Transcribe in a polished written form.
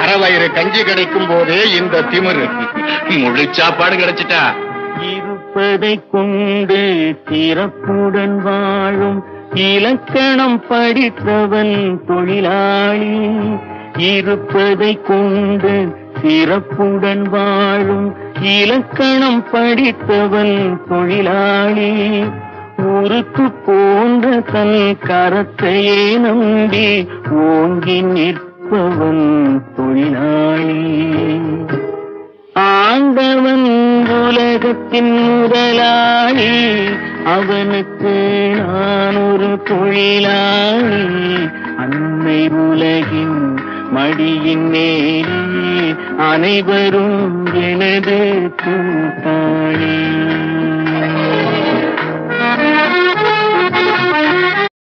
அறவயிறு கஞ்சி கிடைக்கும் போதே இந்த திமிரு. முழு சாப்பாடு கிடைச்சிட்டா இருப்பதை கொண்டு சிறப்புடன் வாழும் இலக்கணம் படித்தவன் தொழிலாளி. இருப்பதை கொண்டு சிறப்புடன் வாழும் இலக்கணம் படித்தவன் தொழிலாளி. உருக்கு போன்ற தன் கரத்தையே நம்பி ஓங்கி நிற்பவன் தொழிலாளி. ஆண்டவன் உலகத்தின் முதலாளி, அவனுக்கு நான் ஒரு தொழிலாளி. அன்னை உலகின் மடியின் மேலே அனைவரும் எனது கூட்டாளி.